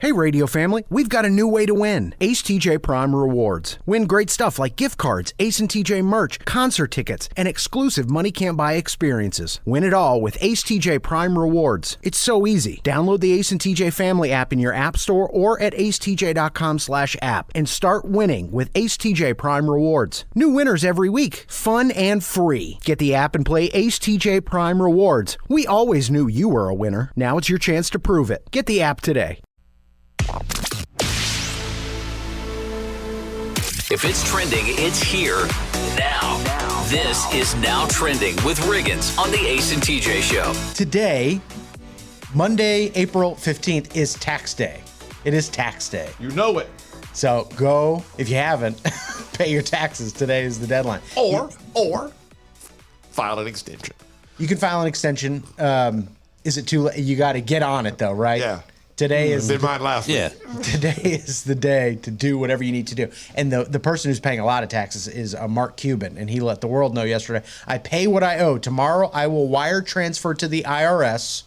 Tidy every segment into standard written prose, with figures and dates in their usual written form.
Hey, radio family, we've got a new way to win. Ace TJ Prime Rewards. Win great stuff like gift cards, Ace and TJ merch, concert tickets, and exclusive money can't buy experiences. Win it all with Ace TJ Prime Rewards. It's so easy. Download the Ace and TJ Family app in your app store or at acetj.com/app and start winning with Ace TJ Prime Rewards. New winners every week. Fun and free. Get the app and play Ace TJ Prime Rewards. We always knew you were a winner. Now it's your chance to prove it. Get the app today. If it's trending, it's here now. This is Now Trending with Riggins on the Ace and TJ Show. Today, Monday, April 15th, is tax day. It is tax day. You know it. So go, if you haven't, pay your taxes. Today is the deadline. Or file an extension. You can file an extension. Is it too late? You got to get on it, though, right? Yeah. Today is Did mine last week. Today is the day to do whatever you need to do. And the person who's paying a lot of taxes is Mark Cuban, and he let the world know yesterday, I pay what I owe. Tomorrow I will wire transfer to the IRS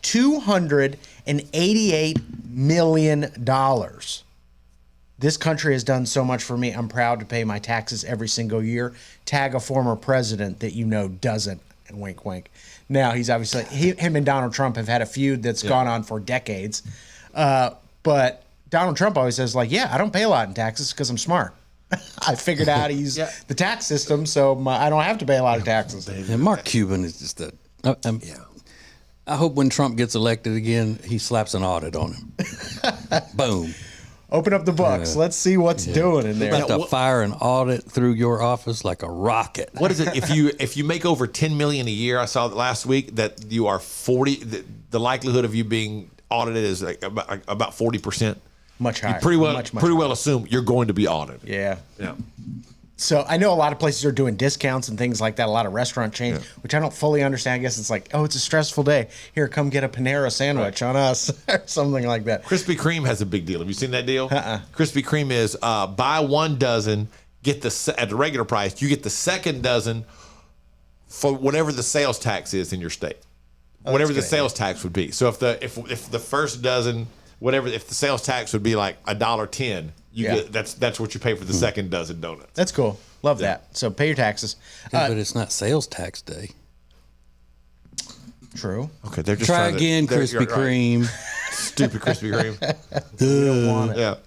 $288 million. This country has done so much for me. I'm proud to pay my taxes every single year. Tag a former president that you know doesn't. And wink, wink. Now, he's obviously, him and Donald Trump have had a feud that's gone on for decades. But Donald Trump always says, like, yeah, I don't pay a lot in taxes because I'm smart. I figured out how to use the tax system, so I don't have to pay a lot of taxes. And Mark Cuban is just I hope when Trump gets elected again, he slaps an audit on him. Boom. Open up the books. Let's see what's doing in there. About to fire an audit through your office like a rocket. What is it? If you make over $10 million a year, I saw that last week, that you are 40. The likelihood of you being audited is like about 40%. Much higher. You pretty well much well assume you're going to be audited. Yeah. Yeah. So I know a lot of places are doing discounts and things like that, a lot of restaurant chains, which I don't fully understand. I guess it's like, oh, it's a stressful day. Here, come get a Panera sandwich on us or something like that. Krispy Kreme has a big deal. Have you seen that deal? Krispy Kreme is buy 1 dozen, get at the regular price. You get the second dozen for whatever the sales tax is in your state. Whatever the sales tax would be. So if the first dozen, if the sales tax would be like $1.10, get that's what you pay for the second dozen donuts. That's cool. Love that. So pay your taxes. But it's not sales tax day. True. Okay, they're just Try again, Krispy Kreme. Stupid Krispy Kreme. Don't want it.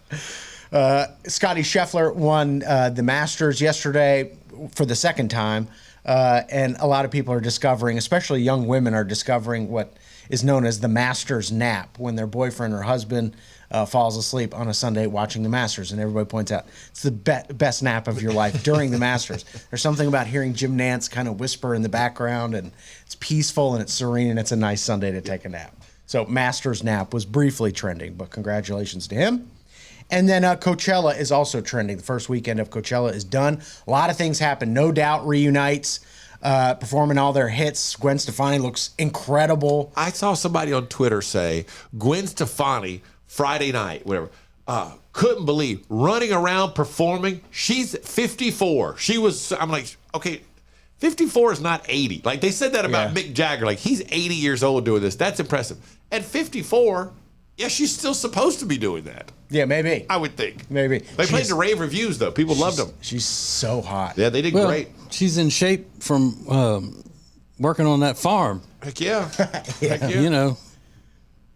Yeah. Scotty Scheffler won the Masters yesterday for the second time. And a lot of people are discovering, especially young women, are discovering what is known as the Masters nap, when their boyfriend or husband falls asleep on a Sunday watching the Masters, and everybody points out it's the best nap of your life during the Masters. There's something about hearing Jim Nantz kind of whisper in the background, and it's peaceful and it's serene, and it's a nice Sunday to take a nap. So Masters nap was briefly trending, but congratulations to him. And then Coachella is also trending. The first weekend of Coachella is done. A lot of things happen. No Doubt reunites, performing all their hits. Gwen Stefani looks incredible. I saw somebody on Twitter say Gwen Stefani Friday night, whatever. Couldn't believe running around performing. She's 54. I'm like, okay, 54 is not 80. Like they said that about Mick Jagger. Like he's 80 years old doing this. That's impressive. At 54, she's still supposed to be doing that. Yeah, maybe. I would think. Maybe. They played the rave reviews, though. People loved them. She's so hot. Yeah, they did great. She's in shape from working on that farm. Heck yeah. Heck yeah. You know.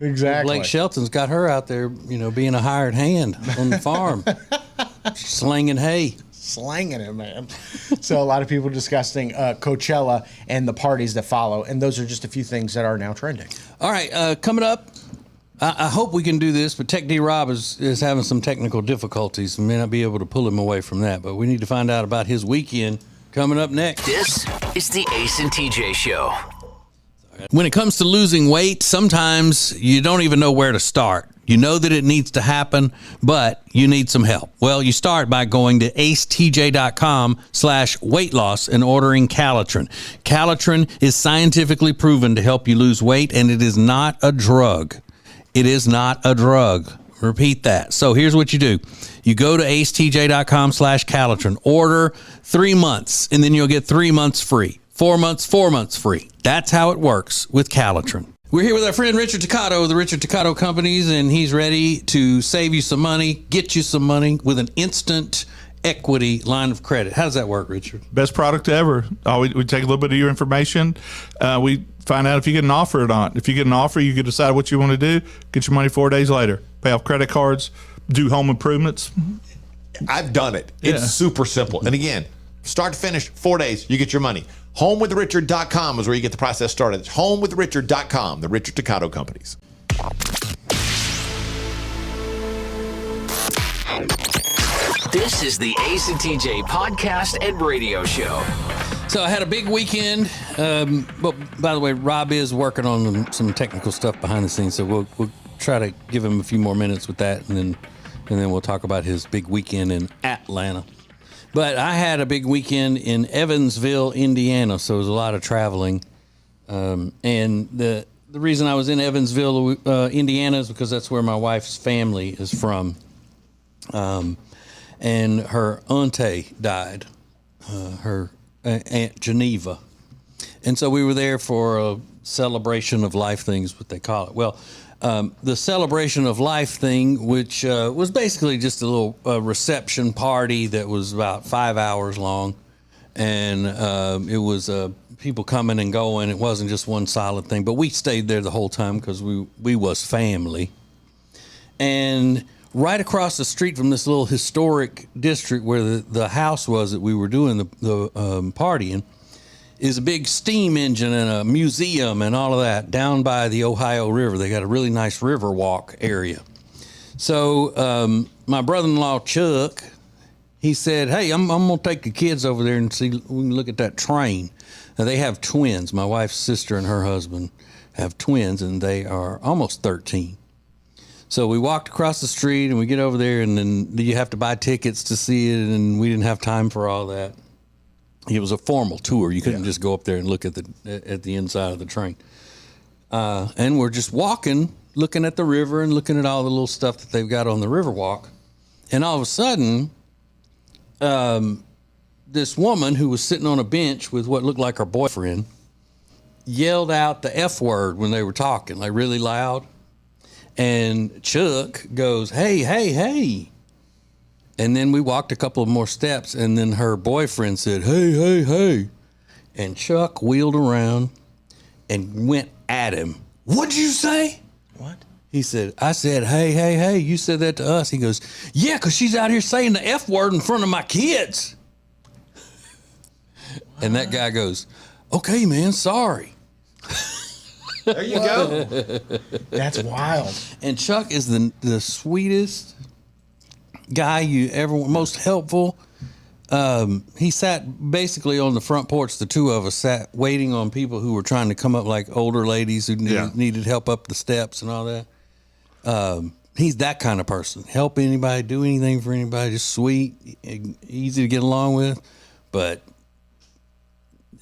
Exactly. Blake Shelton's got her out there, being a hired hand on the farm, slinging hay. Slanging it, man. So a lot of people discussing Coachella and the parties that follow, and those are just a few things that are now trending. All right, coming up, I hope we can do this, but Tech D Rob is having some technical difficulties and may not be able to pull him away from that, but we need to find out about his weekend coming up next. This is the Ace and TJ Show. When it comes to losing weight, sometimes you don't even know where to start. You know that it needs to happen, but you need some help. Well, you start by going to acetj.com/weight loss and ordering Calitrin. Calitrin is scientifically proven to help you lose weight, and it is not a drug. It is not a drug. Repeat that. So here's what you do. You go to acetj.com/Calitrin, order 3 months, and then you'll get 3 months free. 4 months free. That's how it works with Calitrin. We're here with our friend Richard Toccato of the Richard Toccato Companies, and he's ready to save you some money, get you some money with an instant equity line of credit. How does that work, Richard? Best product ever. We take a little bit of your information. We find out if you get an offer or not. If you get an offer, you can decide what you want to do. Get your money 4 days later. Pay off credit cards. Do home improvements. I've done it. It's super simple. And again, start to finish, 4 days, you get your money. HomeWithRichard.com is where you get the process started. It's HomeWithRichard.com, the Richard Toccato Companies. This is the Ace and TJ podcast and radio show. So I had a big weekend. But by the way, Rob is working on some technical stuff behind the scenes, so we'll try to give him a few more minutes with that, and then we'll talk about his big weekend in Atlanta. But I had a big weekend in Evansville, Indiana, so it was a lot of traveling. And the reason I was in Evansville, Indiana, is because that's where my wife's family is from. And her auntie died, her Aunt Geneva. And so we were there for a celebration of life things, what they call it. Well, the celebration of life thing, which was basically just a little reception party that was about 5 hours long. And it was people coming and going. It wasn't just one solid thing. But we stayed there the whole time because we was family. And right across the street from this little historic district where the house was that we were doing the party in is a big steam engine and a museum and all of that down by the Ohio River. They got a really nice river walk area. So my brother-in-law, Chuck, he said, hey, I'm going to take the kids over there and see, we can look at that train. Now, they have twins. My wife's sister and her husband have twins, and they are almost 13. So we walked across the street and we get over there, and then you have to buy tickets to see it, and we didn't have time for all that. It was a formal tour. You couldn't just go up there and look at the inside of the train. And we're just walking, looking at the river and looking at all the little stuff that they've got on the river walk. And all of a sudden, this woman who was sitting on a bench with what looked like her boyfriend yelled out the F word when they were talking, like really loud. And Chuck goes, hey, hey, hey. And then we walked a couple of more steps, and then her boyfriend said, hey, hey, hey. And Chuck wheeled around and went at him. What'd you say? What? He said, I said, hey, hey, hey, you said that to us. He goes, yeah, because she's out here saying the F word in front of my kids. And that guy goes, okay, man, sorry. There you go. That's wild. And Chuck is the sweetest guy you ever, most helpful. He sat basically on the front porch. The two of us sat waiting on people who were trying to come up, like older ladies who needed help up the steps and all that. He's that kind of person. Help anybody, do anything for anybody. Just sweet, easy to get along with. But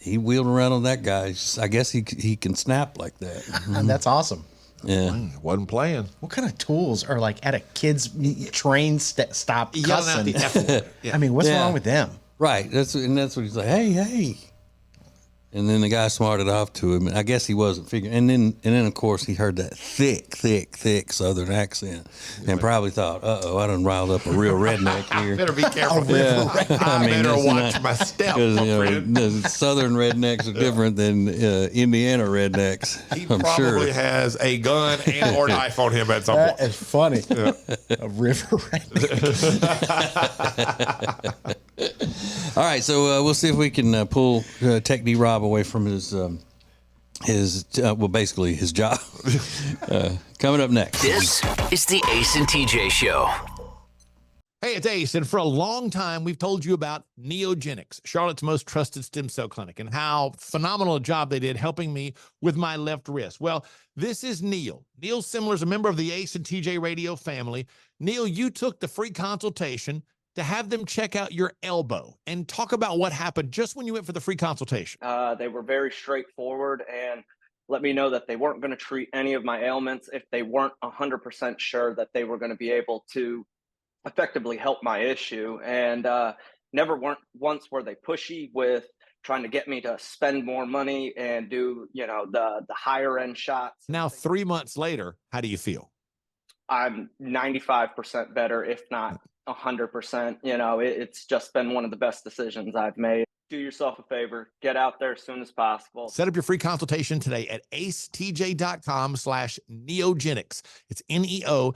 he wheeled around on that guy. I guess he can snap like that. And that's awesome. Yeah. Wasn't playing. What kind of tools are like at a kid's train stop Yelling out cussing? the F word. Yeah. I mean, what's wrong with them? Right. That's what he's like, hey, hey. And then the guy smarted off to him. I guess he wasn't figuring. And then of course he heard that thick Southern accent, and probably thought, I done riled up a real redneck here. Better be careful. I better watch my step, my friend. The Southern rednecks are different than Indiana rednecks. He I'm probably sure. has a gun and or knife on him at some point. That is funny. A river All right, so we'll see if we can pull Tech D Rob away from his basically his job. Coming up next. This is the Ace and TJ Show. Hey, it's Ace, and for a long time, we've told you about Neogenics, Charlotte's most trusted stem cell clinic, and how phenomenal a job they did helping me with my left wrist. Well, this is Neil. Neil Simler is a member of the Ace and TJ radio family. Neil, you took the free consultation to have them check out your elbow and talk about what happened just when you went for the free consultation. They were very straightforward and let me know that they weren't going to treat any of my ailments if they weren't 100% sure that they were going to be able to effectively help my issue. And never once were they pushy with trying to get me to spend more money and do, the higher end shots. Now, 3 months later, how do you feel? I'm 95% better, if not 100%. It's just been one of the best decisions I've made. Do yourself a favor, get out there as soon as possible. Set up your free consultation today at acetj.com/neogenics. It's NEOGENIX.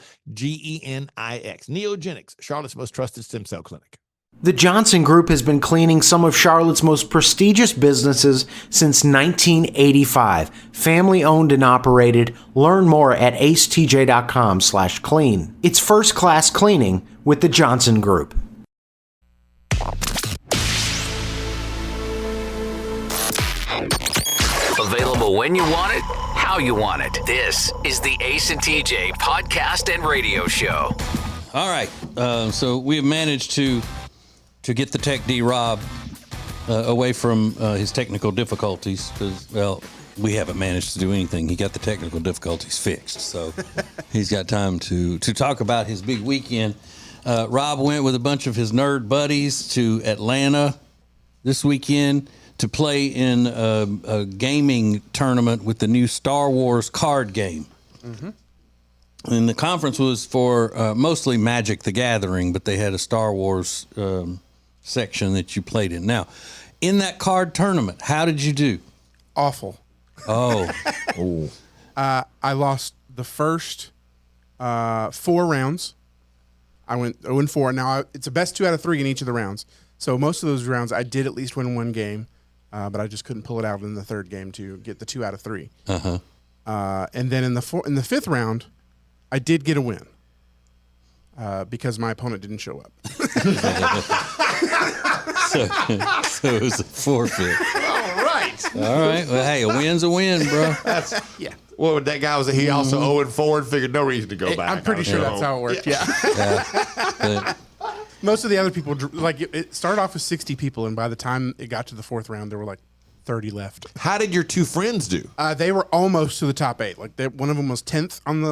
Neogenics, Charlotte's most trusted stem cell clinic. The Johnson Group has been cleaning some of Charlotte's most prestigious businesses since 1985. Family owned and operated. Learn more at acetj.com/clean. It's first class cleaning with the Johnson Group. Available when you want it, how you want it. This is the Ace and TJ podcast and radio show. All right. So we have managed to get the Tech D Rob away from his technical difficulties because, well, we haven't managed to do anything. He got the technical difficulties fixed. So he's got time to talk about his big weekend. Rob went with a bunch of his nerd buddies to Atlanta this weekend to play in a gaming tournament with the new Star Wars card game. Mm-hmm. And the conference was for mostly Magic the Gathering, but they had a Star Wars section that you played in. Now, in that card tournament, how did you do? Awful. Oh. I lost the first 4 rounds. I went 0-4. Now, it's a best 2 out of 3 in each of the rounds. So most of those rounds, I did at least win one game, but I just couldn't pull it out in the third game to get the 2 out of 3. Uh-huh. And then in the 5th round, I did get a win because my opponent didn't show up. So it was a forfeit. All right. All right. Well, hey, a win's a win, bro. Yeah. Well, that guy was he also 0-4 and figured no reason to go back. I'm pretty sure that's how it worked. Yeah. But Most of the other people, like it started off with 60 people, and by the time it got to the 4th round, there were like 30 left. How did your 2 friends do? They were almost to the top 8. Like one of them was 10th on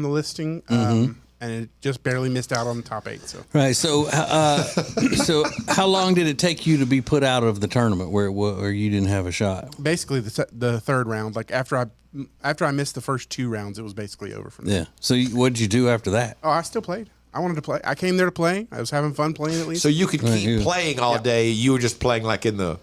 the listing, and it just barely missed out on the top 8. So right. So so how long did it take you to be put out of the tournament where you didn't have a shot? basically, the 3rd round, like after I missed the first 2 rounds, it was basically over for me. Yeah. So what did you do after that? Oh, I still played. I wanted to play. I came there to play. I was having fun playing at least. So you could keep playing all day. You were just playing like in the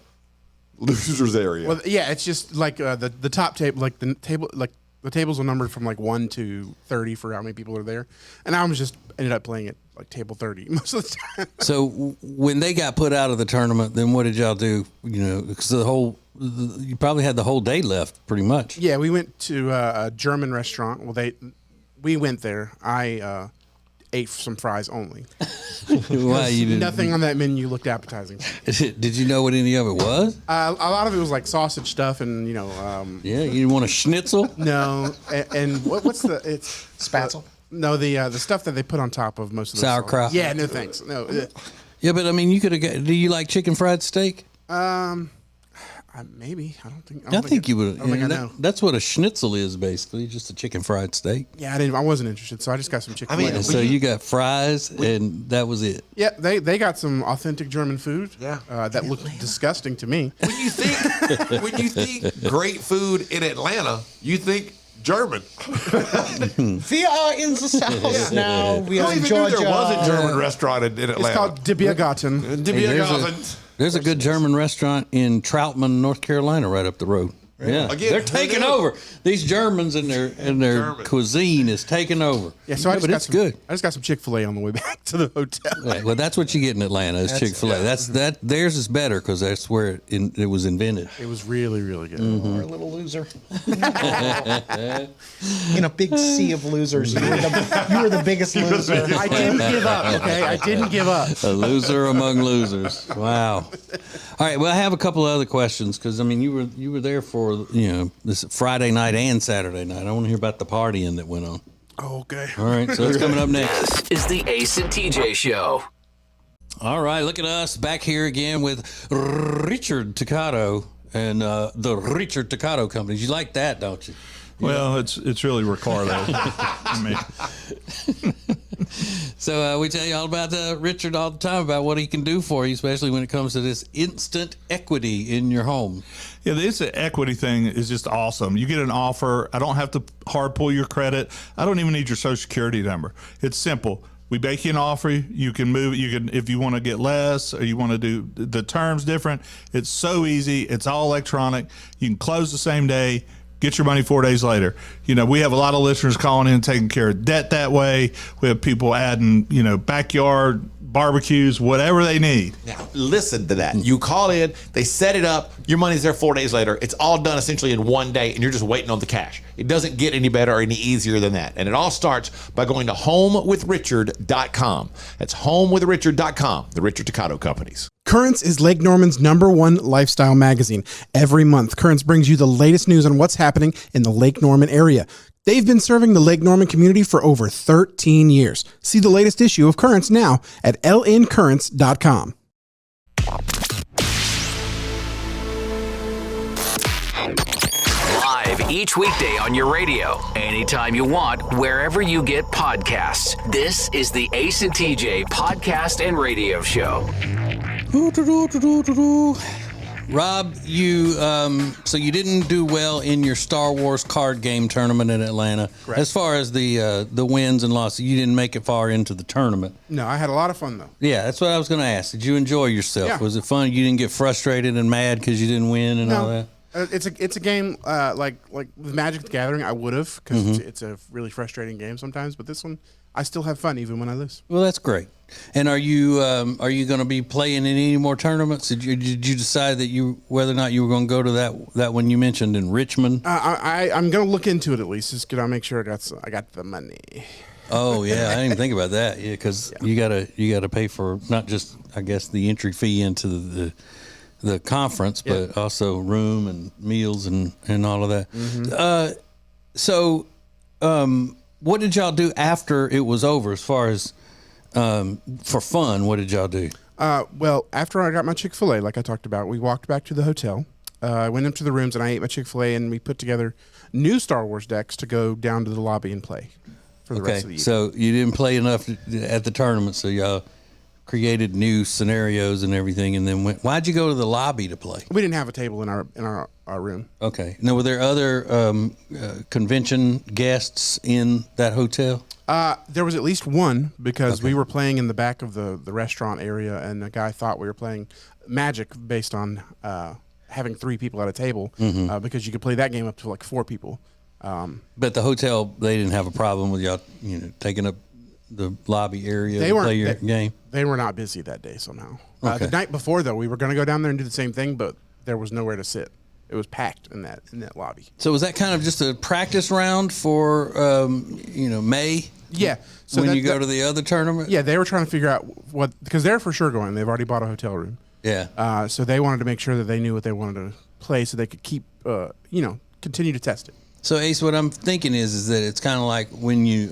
losers area. Well, yeah, it's just like the top table, like the table, like the tables are numbered from like 1 to 30 for how many people are there, and I was just ended up playing at like table 30 most of the time. So when they got put out of the tournament, then what did y'all do? Because you probably had the whole day left, pretty much. Yeah, we went to a German restaurant. Well, we went there. I ate some fries only. Why you didn't? Nothing on that menu looked appetizing. Did you know what any of it was? A lot of it was like sausage stuff, and Yeah, you didn't want a schnitzel? no, and what's the it's Spatzel? No, the stuff that they put on top of most of the Sauerkraut? Yeah, no thanks. No, Yeah, but I mean, you could have got. Do you like chicken fried steak? maybe I don't think. I think you would. I don't think I know. That's what a schnitzel is, basically, just a chicken fried steak. Yeah, I wasn't interested, so I just got some chicken. And so you got fries, and that was it. Yeah, they got some authentic German food. Yeah. That looked disgusting to me. When you think great food in Atlanta, you think German. We are in the South now. We I are don't in even Georgia. knew there was a German restaurant in Atlanta. It's called De Biergarten. There's a good German restaurant in Troutman, North Carolina, right up the road. Yeah, Again, they're taking over. These Germans and their cuisine is taking over. Yeah, so but it's good. I just got some Chick-fil-A on the way back to the hotel. Right, well, that's what you get in Atlanta is Chick-fil-A. Yeah. Theirs is better because that's where it was invented. It was really, really good. You're a little loser. In a big sea of losers, you were the biggest loser. I didn't give up. Okay, I didn't give up. A loser among losers. Wow. All right. Well, I have a couple of other questions because I mean you were there for this Friday night and Saturday night. I want to hear about the partying that went on. Oh, okay. All right. So it's coming up next. This is the Ace and TJ Show. All right. Look at us back here again with Richard Toccato and the Richard Toccato Companies. You like that, don't you? Well, it's really Ricardo. I mean, So we tell you all about Richard all the time about what he can do for you, especially when it comes to this instant equity in your home. Yeah, the instant equity thing is just awesome. You get an offer. I don't have to hard pull your credit. I don't even need your social security number. It's simple. We make you an offer. You can move. You can, if you want to get less or you want to do the terms different. It's so easy. It's all electronic. You can close the same day. Get your money 4 days later. You know, we have a lot of listeners calling in and taking care of debt that way. We have people adding, backyard barbecues, whatever they need. Now, listen to that. You call in, they set it up, your money's there 4 days later. It's all done essentially in one day, and you're just waiting on the cash. It doesn't get any better or any easier than that. And it all starts by going to homewithrichard.com. That's homewithrichard.com, the Richard Toccato Companies. Currents is Lake Norman's #1 lifestyle magazine. Every month, Currents brings you the latest news on what's happening in the Lake Norman area. They've been serving the Lake Norman community for over 13 years. See the latest issue of Currents now at lncurrents.com. Live each weekday on your radio, anytime you want, wherever you get podcasts. This is the Ace and TJ Podcast and Radio Show. Rob, so you didn't do well in your Star Wars card game tournament in Atlanta. Correct. As far as the wins and losses, you didn't make it far into the tournament. No, I had a lot of fun, though. Yeah, that's what I was going to ask. Did you enjoy yourself? Yeah. Was it fun? You didn't get frustrated and mad because you didn't win and all that? It's a game like with Magic the Gathering. I would have because it's a really frustrating game sometimes. But this one, I still have fun even when I lose. Well, that's great. And are you going to be playing in any more tournaments? Did you decide that whether or not you were going to go to that one you mentioned in Richmond? I'm going to look into it at least. Just to make sure I got the money. Oh yeah, I didn't even think about that. Yeah, because you gotta pay for not just I guess the entry fee into the conference, but also room and meals and all of that. So, what did y'all do after it was over? As far as for fun, what did y'all do? Well, after I got my Chick-fil-A, like I talked about, we walked back to the hotel. I went up to the rooms and I ate my Chick-fil-A, and we put together new Star Wars decks to go down to the lobby and play for the rest of the evening. So you didn't play enough at the tournament, so y'all created new scenarios and everything, and then why'd you go to the lobby to play? We didn't have a table in our room. Okay. Now, were there other convention guests in that hotel? There was at least one because we were playing in the back of the restaurant area, and the guy thought we were playing Magic based on having 3 people at a table because you could play that game up to like 4 people. But the hotel, they didn't have a problem with y'all, taking up the lobby area to play your game? They were not busy that day somehow. Okay. The night before, though, we were going to go down there and do the same thing, but there was nowhere to sit. It was packed in that lobby. So was that kind of just a practice round for May? Yeah. So when you go to the other tournament? Yeah, they were trying to figure out because they're for sure going. They've already bought a hotel room. Yeah. So they wanted to make sure that they knew what they wanted to play so they could keep, continue to test it. So Ace, what I'm thinking is that it's kind of like when you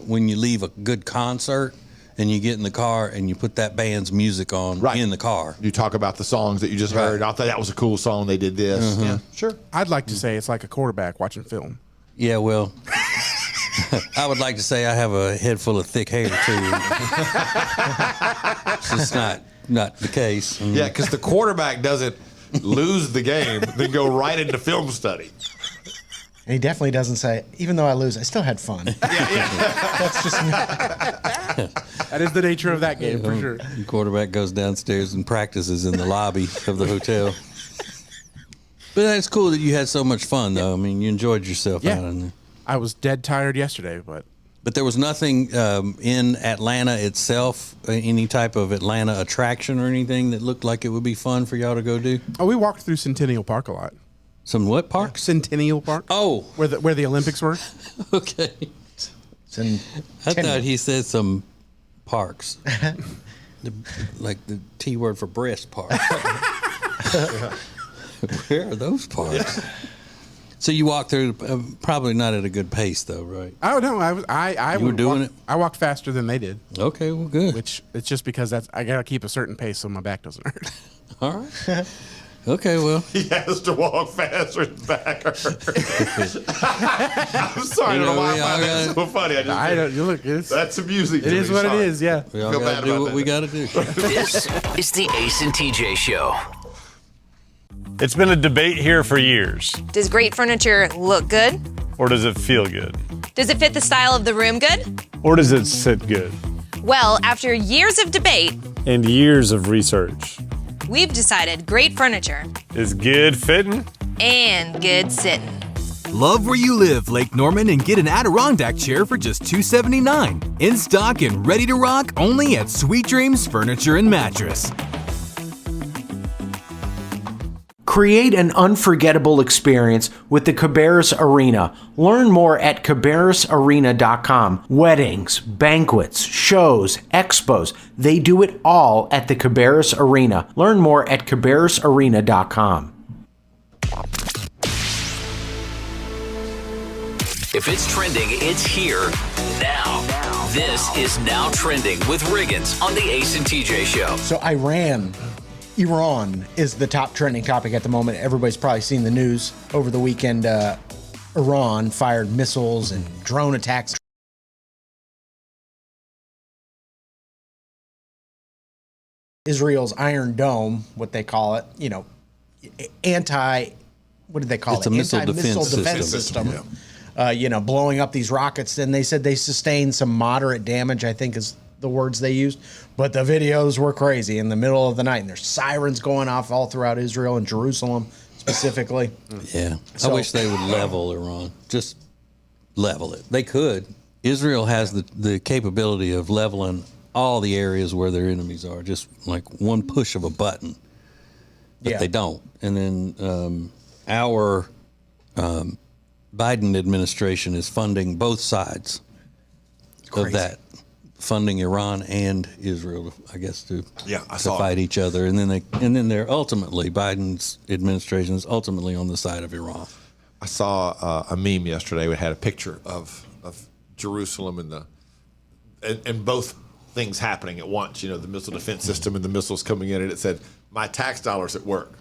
leave a good concert and you get in the car and you put that band's music on in the car. You talk about the songs that you just heard. I thought that was a cool song. They did this. Yeah, sure. I'd like to say it's like a quarterback watching film. Yeah, well, I would like to say I have a head full of thick hair too. It's just not the case. Yeah, because the quarterback doesn't lose the game, then go right into film study. And he definitely doesn't say, even though I lose, I still had fun. That's just me. That is the nature of that game, for sure. The quarterback goes downstairs and practices in the lobby of the hotel. But that's cool that you had so much fun, though. I mean, you enjoyed yourself out in there. I was dead tired yesterday, but there was nothing in Atlanta itself, any type of Atlanta attraction or anything that looked like it would be fun for y'all to go do? Oh, we walked through Centennial Park a lot. Some what park? Centennial Park. Oh, where the Olympics were. Okay. I thought he said some parks, like the T word for breast park. Where are those parks? So you walked through, probably not at a good pace, though, right? Oh no, I you were doing it. I walked faster than they did. Okay, well, good. Which it's just because I gotta keep a certain pace so my back doesn't hurt. All right. Okay, well. He has to walk faster. His back hurts. I'm sorry. I don't know why I find that so funny. I don't. You look. That's amusing. It is what it is. Yeah. We all Feel got bad to do about what that. we got to do. This is the Ace and TJ Show. It's been a debate here for years. Does great furniture look good? Or does it feel good? Does it fit the style of the room good? Or does it sit good? Well, after years of debate, And years of research. we've decided great furniture Is good fitting? and good sitting. Love where you live, Lake Norman, and get an Adirondack chair for just $279. In stock and ready to rock only at Sweet Dreams Furniture and Mattress. Create an unforgettable experience with the Cabarrus Arena. Learn more at cabarrusarena.com. Weddings, banquets, shows, expos, they do it all at the Cabarrus Arena. Learn more at cabarrusarena.com. If it's trending, it's here now. This is Now Trending with Riggins on the Ace and TJ Show. So Iran is the top trending topic at the moment. Everybody's probably seen the news over the weekend. Iran fired missiles and drone attacks. Israel's Iron Dome, what they call it, what did they call It's it? a missile defense system. Blowing up these rockets. And they said they sustained some moderate damage, I think is the words they used. But the videos were crazy in the middle of the night. And there's sirens going off all throughout Israel and Jerusalem specifically. Yeah. So- I wish they would level Iran. Just level it. They could. Israel has the capability of leveling all the areas where their enemies are, just like one push of a button. But they don't. And then our Biden administration is funding both sides of that, funding Iran and Israel, I guess, to fight each other. And then they're ultimately, Biden's administration is ultimately on the side of Iran. I saw a meme yesterday. We had a picture of Jerusalem and both things happening at once. The missile defense system and the missiles coming in, and it said, "My tax dollars at work."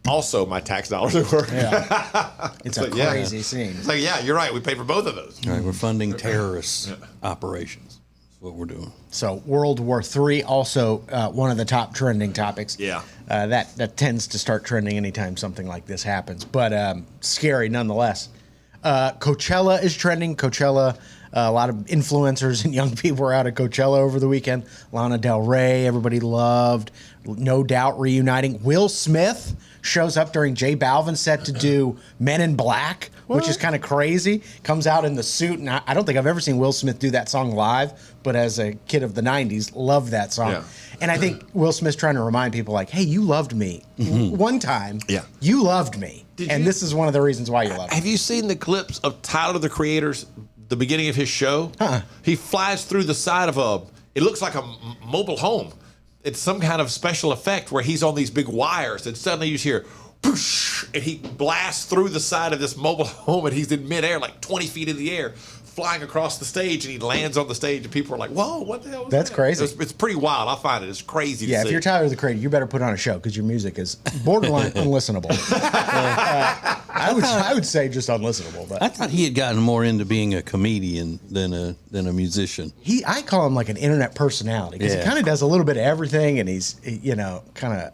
Also, my tax dollars at work. Yeah. It's a crazy scene. It's like, yeah, you're right. We pay for both of those. All right, we're funding terrorist operations. That's what we're doing. So World War III, also one of the top trending topics. Yeah. That tends to start trending anytime something like this happens, but scary nonetheless. Coachella is trending. Coachella, a lot of influencers and young people were out at Coachella over the weekend. Lana Del Rey, everybody loved. No Doubt reuniting. Will Smith shows up during J Balvin's set to do Men in Black, which is kind of crazy. Comes out in the suit, and I don't think I've ever seen Will Smith do that song live, but as a kid of the 90s, loved that song. Yeah. And I think Will Smith's trying to remind people, like, hey, you loved me one time. Yeah. You loved me. This is one of the reasons why you loved me. Have you seen the clips of Tyler, the Creator's, the beginning of his show? He flies through the side of it looks like a mobile home. It's some kind of special effect where he's on these big wires, and suddenly you just hear, whoosh, and he blasts through the side of this mobile home, and he's in midair, like 20 feet in the air, flying across the stage, and he lands on the stage, and people are like, whoa, what the hell is That's that? crazy. It's pretty wild. I find it. It's crazy to see. If you're Tyler, the Creator, you better put on a show because your music is borderline unlistenable. I would say just unlistenable. But I thought he had gotten more into being a comedian than a musician. I call him like an internet personality because he kind of does a little bit of everything, and he's kind of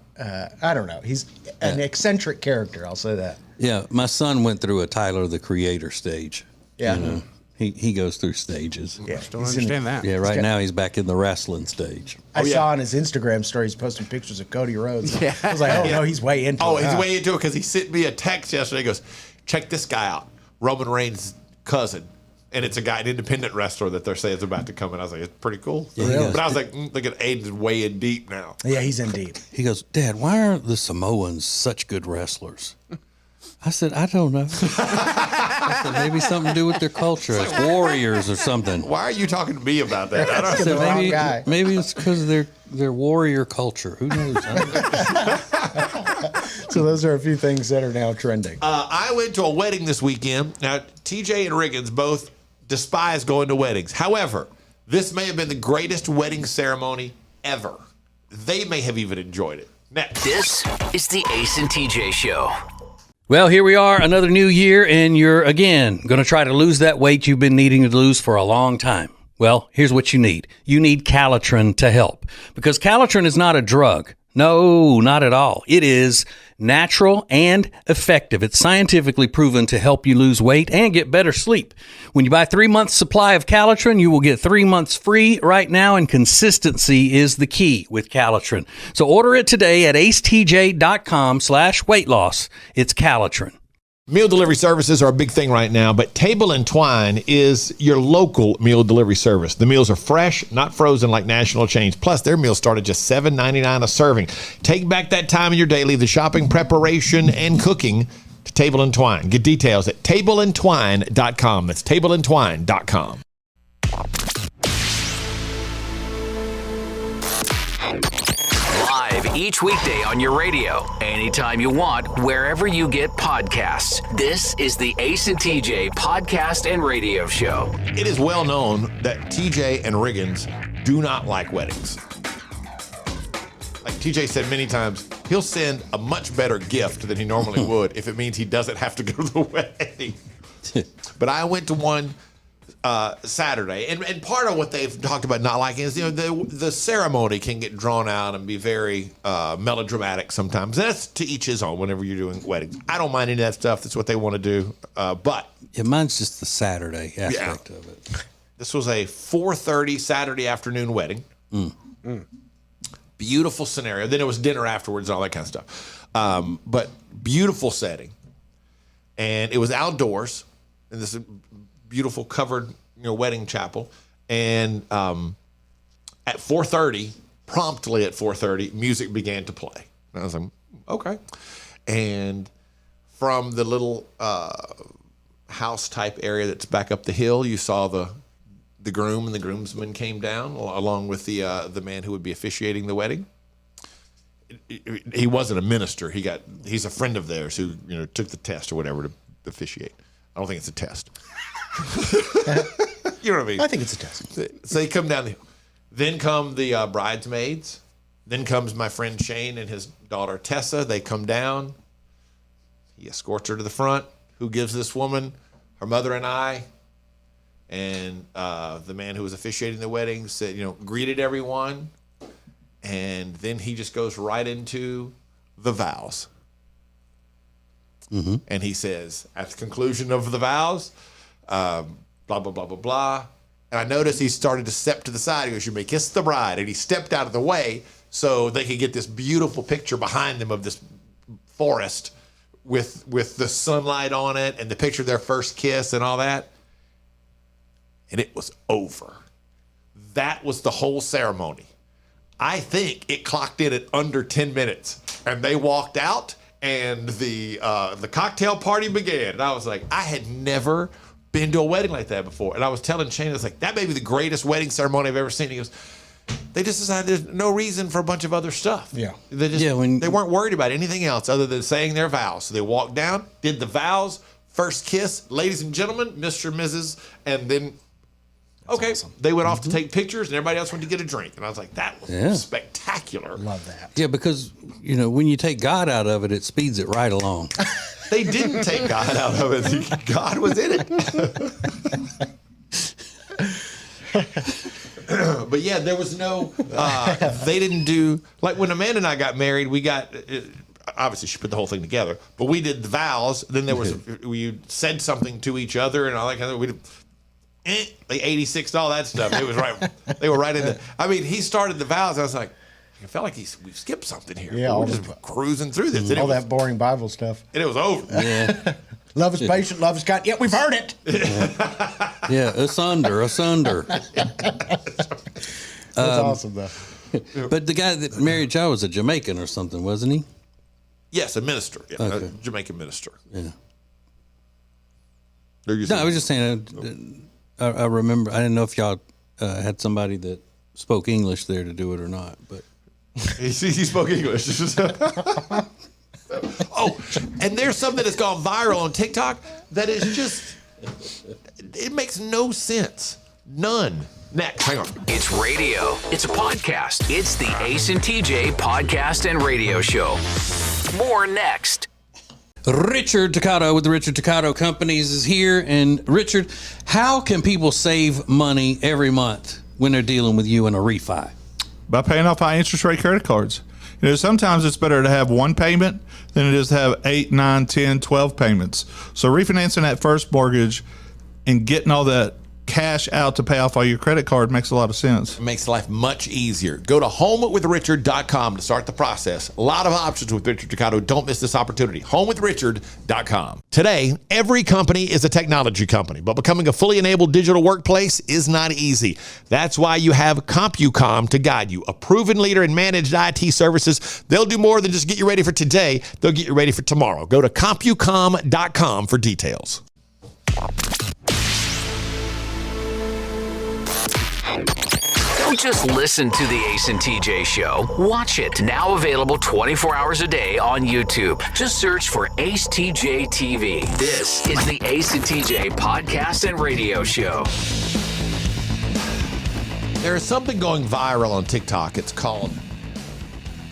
I don't know. He's an eccentric character. I'll say that. Yeah, my son went through a Tyler the Creator stage. Yeah. He goes through stages. Yeah, don't understand that. Yeah, right now he's back in the wrestling stage. I saw on his Instagram story he's posting pictures of Cody Rhodes. I was like, oh no, he's way into it. Oh, he's way into it because he sent me a text yesterday. He goes, check this guy out, Roman Reigns' cousin. And it's an independent wrestler that they're saying is about to come in. I was like, it's pretty cool. Yeah, really? But I was like, look at Aiden's way in deep now. Yeah, he's in deep. He goes, Dad, why aren't the Samoans such good wrestlers? I said, I don't know. I said, maybe something to do with their culture, as warriors or something. Why are you talking to me about that? I don't the wrong guy. Maybe it's because of their warrior culture. Who knows? So those are a few things that are now trending. I went to a wedding this weekend. Now, TJ and Riggins both despise going to weddings. However, this may have been the greatest wedding ceremony ever. They may have even enjoyed it. Next. This is the Ace and TJ Show. Well, here we are, another new year, and you're again going to try to lose that weight you've been needing to lose for a long time. Well, here's what you need. You need Calitrin to help, because Calitrin is not a drug. No, not at all. It is natural and effective. It's scientifically proven to help you lose weight and get better sleep. When you buy 3 months supply of Calitrin, you will get 3 months free right now, and consistency is the key with Calitrin. So order it today at acetj.com/weight loss. It's Calitrin. Meal delivery services are a big thing right now, but Table and Twine is your local meal delivery service. The meals are fresh, not frozen like national chains. Plus, their meals start at just $7.99 a serving. Take back that time in your day, leave the shopping, preparation, and cooking to Table and Twine. Get details at tableandtwine.com. That's tableandtwine.com. Live each weekday on your radio, anytime you want, wherever you get podcasts. This is the Ace and TJ Podcast and Radio Show. It is well known that TJ and Riggins do not like weddings. Like TJ said many times, he'll send a much better gift than he normally would if it means he doesn't have to go to the wedding. But I went to one Saturday, and part of what they've talked about not liking is, the ceremony can get drawn out and be very melodramatic sometimes. And that's to each his own whenever you're doing weddings. I don't mind any of that stuff. That's what they want to do. But yeah, mine's just the Saturday aspect of it. This was a 4:30 Saturday afternoon wedding. Beautiful scenario. Then it was dinner afterwards and all that kind of stuff. But beautiful setting. And it was outdoors in this beautiful covered, wedding chapel. And at 4:30, promptly at 4:30, music began to play. And I was like, okay. And from the little house type area that's back up the hill, you saw the groom and the groomsmen came down along with the man who would be officiating the wedding. He wasn't a minister. He's a friend of theirs who took the test or whatever to officiate. I don't think it's a test. You know what I mean? I think it's a test. So they come down the hill. Then come the bridesmaids. Then comes my friend Shane and his daughter Tessa. They come down. He escorts her to the front. Who gives this woman her mother and I? And the man who was officiating the wedding said, greeted everyone. And then he just goes right into the vows. Mm-hmm. And he says, at the conclusion of the vows, blah, blah, blah, blah, blah. And I noticed he started to step to the side. He goes, you may kiss the bride. And he stepped out of the way so they could get this beautiful picture behind them of this forest with the sunlight on it and the picture of their first kiss and all that. And it was over. That was the whole ceremony. I think it clocked in at under 10 minutes. And they walked out, and the cocktail party began. And I was like, I had never been to a wedding like that before. And I was telling Shane, I was like, that may be the greatest wedding ceremony I've ever seen. He goes, they just decided there's no reason for a bunch of other stuff. Yeah. They weren't worried about anything else other than saying their vows. So they walked down, did the vows, first kiss, ladies and gentlemen, Mr. and Mrs., and then awesome. They went off to take pictures, and everybody else went to get a drink. And I was like, that was spectacular. Love that. Yeah, because, when you take God out of it, it speeds it right along. They didn't take God out of it. God was in it. But yeah, there was no, they didn't do, like when Amanda and I got married, we got, obviously she put the whole thing together, but we did the vows. Then there was, we said something to each other and all that kind of, we did, they 86'd all that stuff. It was right. They were right in the, I mean, he started the vows. I was like, I felt like we've skipped something here. Yeah. We're just cruising through this. All that boring Bible stuff. And it was over. Yeah. Love is patient, love is kind. Yeah, we've heard it. Yeah, asunder. That's awesome, though. But the guy that married y'all was a Jamaican or something, wasn't he? Yes, a minister. Yeah, okay. A Jamaican minister. Yeah. No, I was just saying, I remember, I didn't know if y'all had somebody that spoke English there to do it or not, but. He spoke English. Oh, and there's something that's gone viral on TikTok that is just, it makes no sense. None. Next, hang on. It's radio. It's a podcast. It's the Ace and TJ podcast and radio show. More next. Richard Toccato with the Richard Toccato Companies is here. And Richard, how can people save money every month when they're dealing with you in a refi? By paying off high interest rate credit cards. You know, sometimes it's better to have one payment than it is to have 8, 9, 10, 12 payments. So refinancing that first mortgage and getting all that cash out to pay off all your credit card makes a lot of sense. It makes life much easier. Go to homewithrichard.com to start the process. A lot of options with Richard Toccato. Don't miss this opportunity. Homewithrichard.com. Today, every company is a technology company, but becoming a fully enabled digital workplace is not easy. That's why you have CompuCom to guide you, a proven leader in managed IT services. They'll do more than just get you ready for today. They'll get you ready for tomorrow. Go to CompuCom.com for details. Don't just listen to the Ace and TJ show. Watch it. Now available 24 hours a day on YouTube. Just search for Ace TJ TV. This is the Ace and TJ podcast and radio show. There is something going viral on TikTok. It's called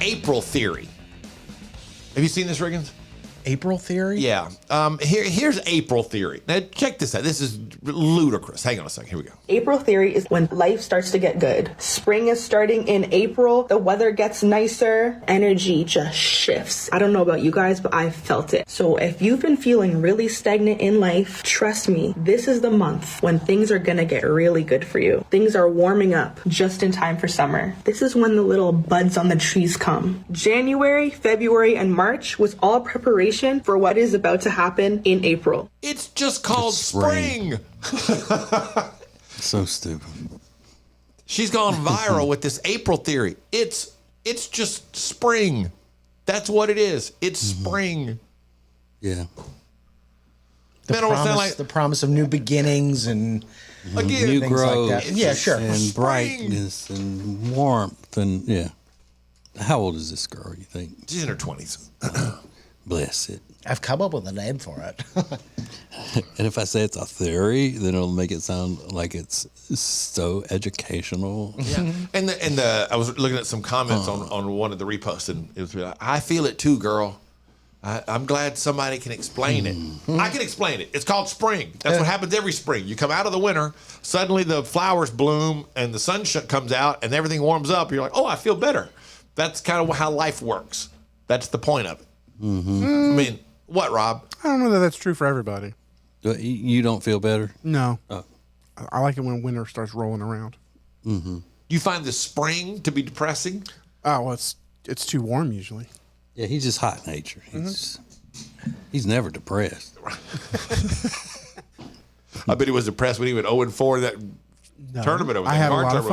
April Theory. Have you seen this, Riggins? April Theory? Yeah. Here's April Theory. Now, check this out. This is ludicrous. Hang on a second. Here we go. April Theory is when life starts to get good. Spring is starting in April. The weather gets nicer. Energy just shifts. I don't know about you guys, but I felt it. So if you've been feeling really stagnant in life, trust me, this is the month when things are going to get really good for you. Things are warming up just in time for summer. This is when the little buds on the trees come. January, February, and March was all preparation for what is about to happen in April. It's just called spring. So stupid. She's gone viral with this April Theory. It's just spring. That's what it is. It's spring. Yeah. The promise of new beginnings and again, new things growth. like that. Yeah, sure. And brightness and warmth and yeah. How old is this girl, you think? She's in her 20s. Bless it. I've come up with a name for it. And if I say it's a theory, then it'll make it sound like it's so educational. Yeah. And I was looking at some comments on one of the reposts, and it was like, I feel it too, girl. I'm glad somebody can explain it. I can explain it. It's called spring. That's what happens every spring. You come out of the winter, suddenly the flowers bloom, and the sun comes out, and everything warms up. You're like, oh, I feel better. That's kind of how life works. That's the point of it. I mean, what, Rob? I don't know that that's true for everybody. You don't feel better? No. I like it when winter starts rolling around. You find the spring to be depressing? Oh, well, it's too warm usually. Yeah, he's just hot nature. He's never depressed. I bet he was depressed when he went 0-4 in that tournament over there. I had a lot of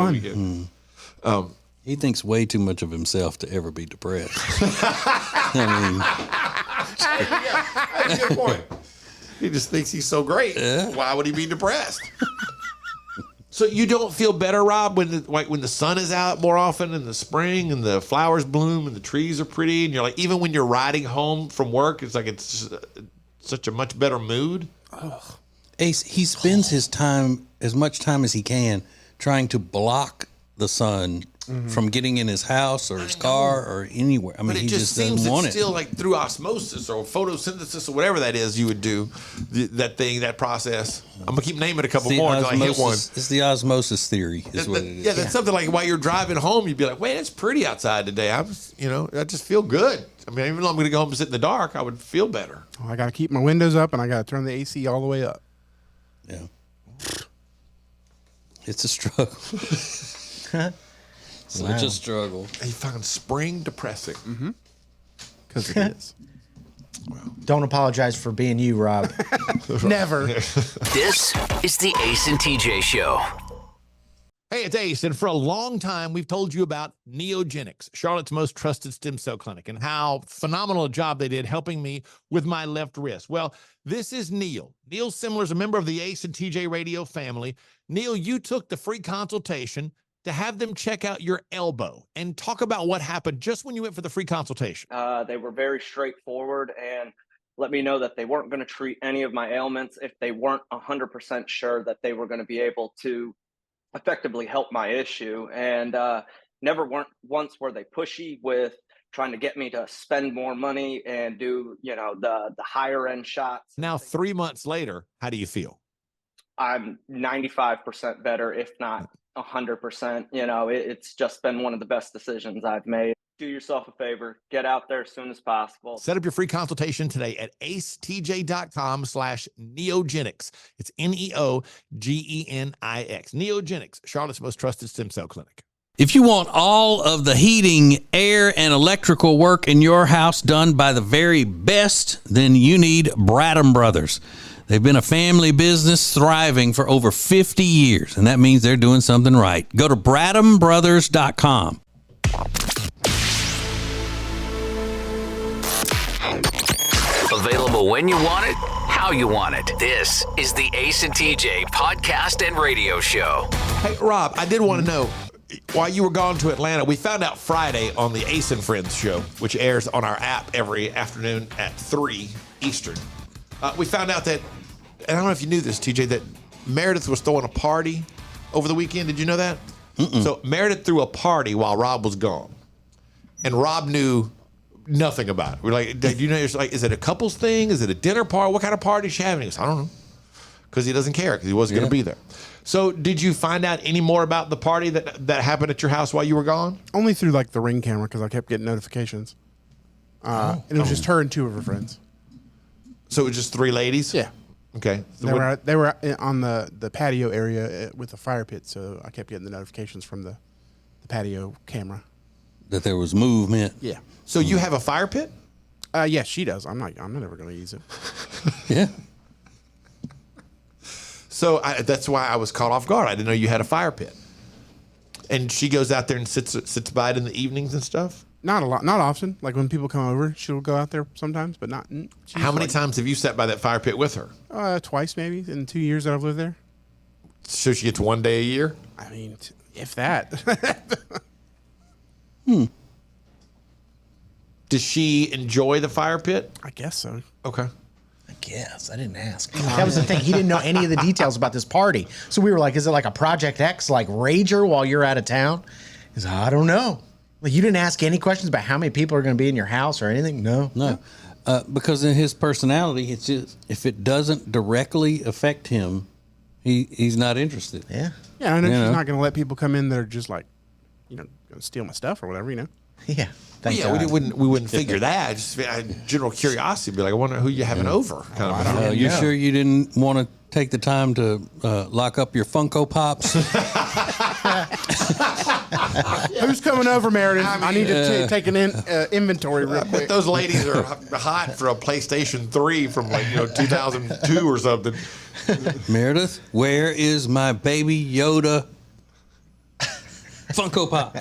fun. He thinks way too much of himself to ever be depressed. I mean, that's a good point. He just thinks he's so great. Yeah. Why would he be depressed? So you don't feel better, Rob, when the sun is out more often in the spring and the flowers bloom and the trees are pretty, and you're like, even when you're riding home from work, it's like it's such a much better mood. Ace, he spends his time, as much time as he can, trying to block the sun from getting in his house or his car or anywhere. I mean, but it he just doesn't seems want it's it. still like through osmosis or photosynthesis or whatever that is you would do, that process. I'm going to keep naming a couple more until I hit one. It's the osmosis theory is what it is. Yeah, that's something like while you're driving home, you'd be like, wait, it's pretty outside today. I just feel good. I mean, even though I'm going to go home and sit in the dark, I would feel better. Oh, I got to keep my windows up and I got to turn the AC all the way up. Yeah. It's a struggle. Such a struggle. You found spring depressing. Because it is. Don't apologize for being you, Rob. Never. This is the Ace and TJ show. Hey, it's Ace, and for a long time, we've told you about Neogenics, Charlotte's most trusted stem cell clinic, and how phenomenal a job they did helping me with my left wrist. Well, this is Neil. Neil Simler is a member of the Ace and TJ radio family. Neil, you took the free consultation to have them check out your elbow and talk about what happened just when you went for the free consultation. They were very straightforward and let me know that they weren't going to treat any of my ailments if they weren't 100% sure that they were going to be able to effectively help my issue. And never once were they pushy with trying to get me to spend more money and do, the higher end shots. Now, 3 months later, how do you feel? I'm 95% better, if not 100%. It's just been one of the best decisions I've made. Do yourself a favor, get out there as soon as possible. Set up your free consultation today at acetj.com/neogenics. It's NEOGENIX. Neogenics, Charlotte's most trusted stem cell clinic. If you want all of the heating, air, and electrical work in your house done by the very best, then you need Bradham Brothers. They've been a family business thriving for over 50 years, and that means they're doing something right. Go to BradhamBrothers.com. Available when you want it, how you want it. This is the Ace and TJ podcast and radio show. Hey, Rob, I did want to know, while you were gone to Atlanta, we found out Friday on the Ace and Friends show, which airs on our app every afternoon at 3 Eastern. We found out that, and I don't know if you knew this, TJ, that Meredith was throwing a party over the weekend. Did you know that? So Meredith threw a party while Rob was gone, and Rob knew nothing about it. We're like, do you know? It's like, is it a couples thing? Is it a dinner party? What kind of party is she having? He goes, I don't know, because he doesn't care because he wasn't going to be there. So, did you find out any more about the party that happened at your house while you were gone? Only through like the Ring camera because I kept getting notifications. And it was just her and 2 of her friends. So it was just 3 ladies? Yeah. Okay. So they were on the patio area with the fire pit, so I kept getting the notifications from the patio camera. That there was movement. Yeah. So you have a fire pit? Yeah, she does. I'm never going to use it. Yeah. So that's why I was caught off guard. I didn't know you had a fire pit. And she goes out there and sits by it in the evenings and stuff? Not a lot, not often. Like when people come over, she'll go out there sometimes, but not. How many times have you sat by that fire pit with her? Twice maybe in 2 years that I've lived there. So she gets 1 day a year? I mean, if that. Does she enjoy the fire pit? I guess so. Okay. I guess. I didn't ask. That was the thing. He didn't know any of the details about this party. So we were like, is it like a Project X, like Rager while you're out of town? He's like, I don't know. Like, you didn't ask any questions about how many people are going to be in your house or anything? No. Because in his personality, it's just, if it doesn't directly affect him, he's not interested. Yeah. Yeah, I know she's not going to let people come in that are just like, going to steal my stuff or whatever, Yeah. We wouldn't figure that. Just general curiosity, be like, I wonder who you're having over. Kind of. You sure you didn't want to take the time to lock up your Funko Pops? Who's coming over, Meredith? I need to take an inventory real quick. But those ladies are hot for a PlayStation 3 from 2002 or something. Meredith, where is my baby Yoda Funko Pop?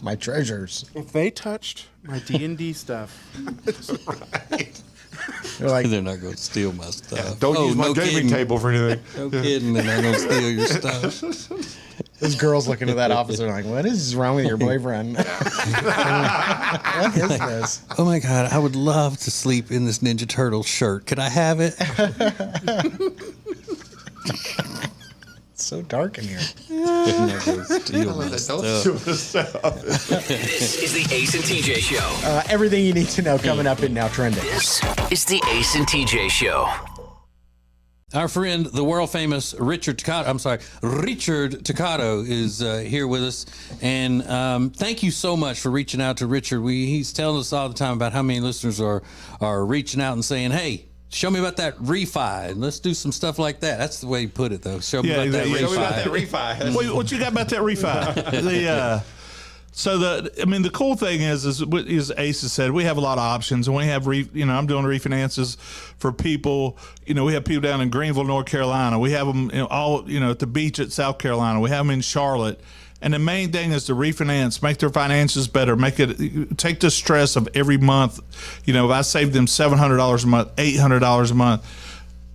My treasures. If they touched my D&D stuff, right. They're like, they're not going to steal my stuff. Yeah, don't use my gaming table for anything. No kidding, they're not going to steal your stuff. Those girls look into that office and are like, what is wrong with your boyfriend? What is this? Oh my God, I would love to sleep in this Ninja Turtle shirt. Could I have it? It's so dark in here. This is the Ace and TJ Show. Everything you need to know coming up in Now Trending. This is the Ace and TJ Show. Our friend, the world famous Richard Toccato is here with us. And thank you so much for reaching out to Richard. He's telling us all the time about how many listeners are reaching out and saying, hey, show me about that refi. Let's do some stuff like that. That's the way you put it, though. Show me about that refi. What you got about that refi? The cool thing is Ace has said, we have a lot of options, and we have I'm doing refinances for people. We have people down in Greenville, North Carolina. We have them all at the beach at South Carolina. We have them in Charlotte. And the main thing is to refinance, make their finances better, take the stress of every month. If I save them $700 a month, $800 a month,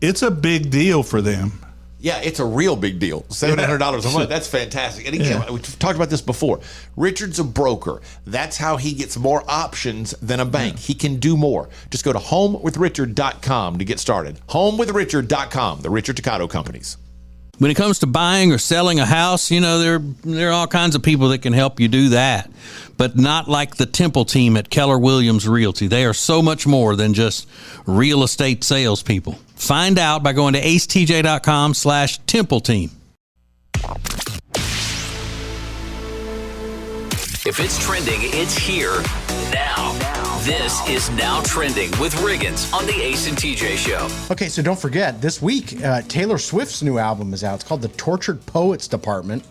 it's a big deal for them. Yeah, it's a real big deal. $700 a month. That's fantastic. And again, we've talked about this before. Richard's a broker. That's how he gets more options than a bank. He can do more. Just go to homewithrichard.com to get started. Homewithrichard.com, the Richard Toccato Companies. When it comes to buying or selling a house, there are all kinds of people that can help you do that, but not like the Temple team at Keller Williams Realty. They are so much more than just real estate salespeople. Find out by going to acetj.com/Temple team. If it's trending, it's here now. This is Now Trending with Riggins on the Ace and TJ Show. Okay, so don't forget, this week, Taylor Swift's new album is out. It's called The Tortured Poets Department.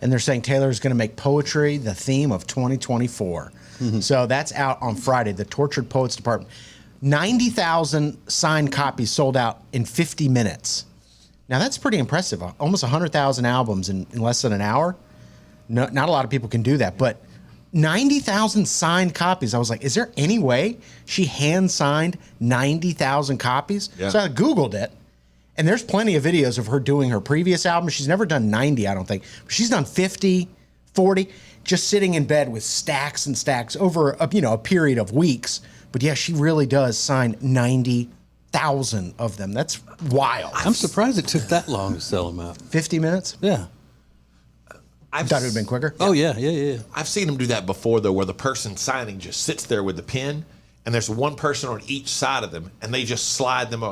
And they're saying Taylor is going to make poetry the theme of 2024. So that's out on Friday, The Tortured Poets Department. 90,000 signed copies sold out in 50 minutes. Now, that's pretty impressive. Almost 100,000 albums in less than an hour. No, not a lot of people can do that, but 90,000 signed copies. I was like, is there any way she hand-signed 90,000 copies? Yeah. So I Googled it, and there's plenty of videos of her doing her previous album. She's never done 90, I don't think. She's done 50, 40, just sitting in bed with stacks and stacks over a period of weeks. But yeah, she really does sign 90,000 of them. That's wild. I'm surprised it took that long to sell them out. 50 minutes? Yeah. I thought it would have been quicker. Oh, yeah. I've seen them do that before, though, where the person signing just sits there with the pen, and there's one person on each side of them, and they just slide them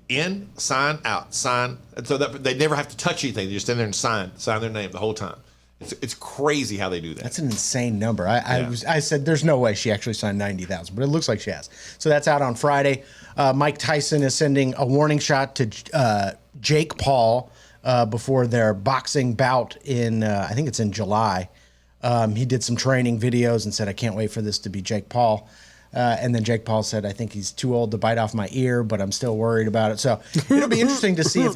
in, sign, out, sign. And so that they never have to touch anything. They just stand there and sign their name the whole time. It's crazy how they do that. That's an insane number. I said there's no way she actually signed 90,000, but it looks like she has. So that's out on Friday. Mike Tyson is sending a warning shot to Jake Paul before their boxing bout in, I think it's in July. He did some training videos and said, I can't wait for this to be Jake Paul. And then Jake Paul said, I think he's too old to bite off my ear, but I'm still worried about it. So it'll be interesting to see if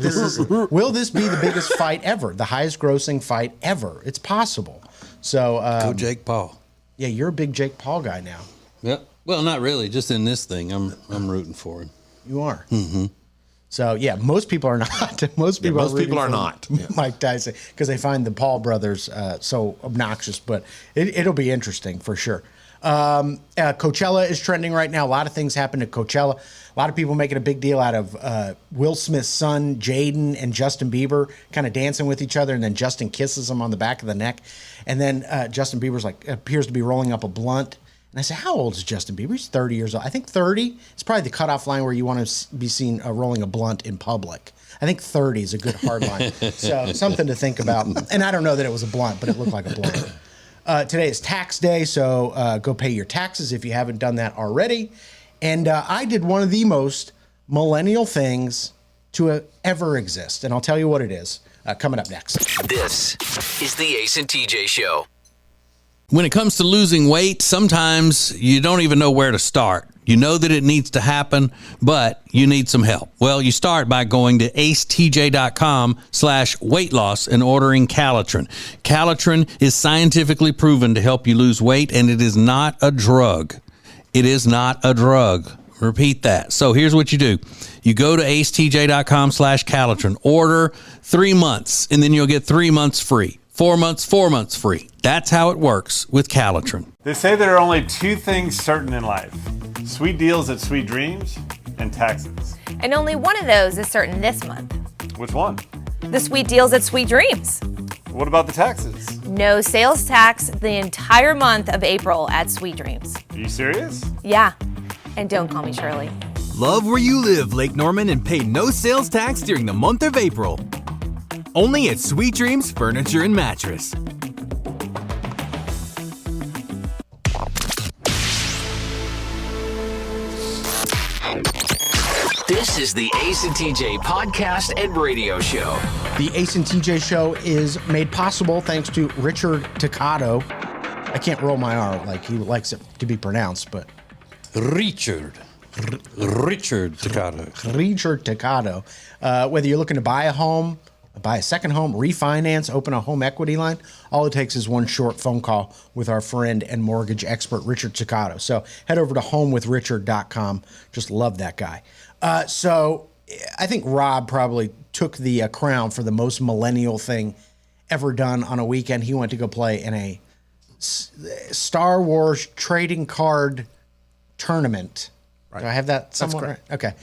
will this be the biggest fight ever, the highest grossing fight ever? It's possible. So go Jake Paul. Yeah, you're a big Jake Paul guy now. Yep. Well, not really. Just in this thing, I'm rooting for him. You are. Mm-hmm. So yeah, most people are not. Most people are not. Mike Tyson, because they find the Paul brothers so obnoxious. But it'll be interesting for sure. Coachella is trending right now. A lot of things happen at Coachella. A lot of people making a big deal out of Will Smith's son, Jaden, and Justin Bieber kind of dancing with each other, and then Justin kisses him on the back of the neck, and then Justin Bieber's appears to be rolling up a blunt. And I said, how old is Justin Bieber? He's 30 years old. I think 30 is probably the cutoff line where you want to be seen rolling a blunt in public. I think 30 is a good hard line. So something to think about. And I don't know that it was a blunt, but it looked like a blunt. Today is tax day, so go pay your taxes if you haven't done that already. And I did one of the most millennial things to ever exist. And I'll tell you what it is coming up next. This is the Ace and TJ Show. When it comes to losing weight, sometimes you don't even know where to start. You know that it needs to happen, but you need some help. Well, you start by going to acetj.com/weight loss and ordering Calitrin. Calitrin is scientifically proven to help you lose weight, and it is not a drug. It is not a drug. Repeat that. So here's what you do. You go to acetj.com/Calitrin, order 3 months, and then you'll get 3 months free. 4 months free. That's how it works with Calitrin. They say there are only two things certain in life: sweet deals at Sweet Dreams and taxes. And only one of those is certain this month. Which one? The sweet deals at Sweet Dreams. What about the taxes? No sales tax the entire month of April at Sweet Dreams. Are you serious? Yeah. And don't call me Shirley. Love where you live, Lake Norman, and pay no sales tax during the month of April. Only at Sweet Dreams Furniture and Mattress. This is the Ace and TJ podcast and radio show. The Ace and TJ Show is made possible thanks to Richard Teccato. I can't roll my R like he likes it to be pronounced, but Richard Teccato. Richard Teccato. Whether you're looking to buy a home, buy a second home, refinance, open a home equity line, all it takes is one short phone call with our friend and mortgage expert, Richard Teccato. So head over to homewithrichard.com. Just love that guy. So I think Rob probably took the crown for the most millennial thing ever done on a weekend. He went to go play in a Star Wars trading card tournament Do I have that somewhere? Okay.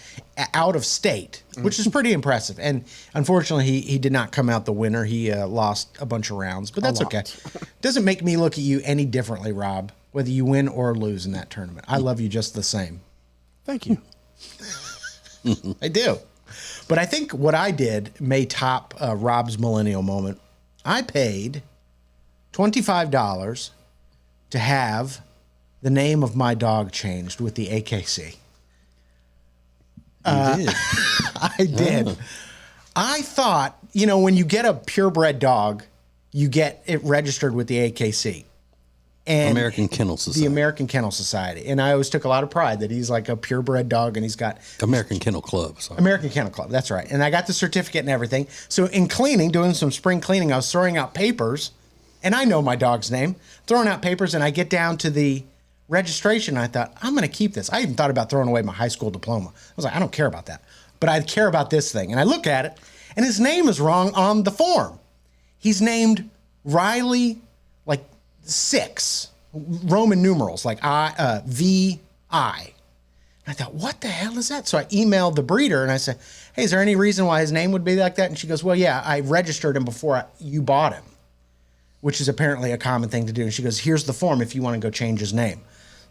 Out of state, which is pretty impressive. And unfortunately, he did not come out the winner. He lost a bunch of rounds, but that's okay. Doesn't make me look at you any differently, Rob, whether you win or lose in that tournament. I love you just the same. Thank you. I do. But I think what I did may top Rob's millennial moment. I paid $25 to have the name of my dog changed with the AKC. You did. I did. Oh. I thought, when you get a purebred dog, you get it registered with the AKC. And American Kennel Society. The American Kennel Society. And I always took a lot of pride that he's like a purebred dog and he's got... American Kennel Club. Sorry. American Kennel Club, that's right. And I got the certificate and everything. So in cleaning, doing some spring cleaning, I was throwing out papers, and I know my dog's name, throwing out papers, and I get down to the registration. I thought, I'm going to keep this. I even thought about throwing away my high school diploma. I was like, I don't care about that. But I care about this thing. And I look at it, and his name is wrong on the form. He's named Riley, 6 Roman numerals, V-I. I thought, what the hell is that? So I emailed the breeder, and I said, hey, is there any reason why his name would be like that? And she goes, well, yeah, I registered him before you bought him, which is apparently a common thing to do. And she goes, here's the form if you want to go change his name.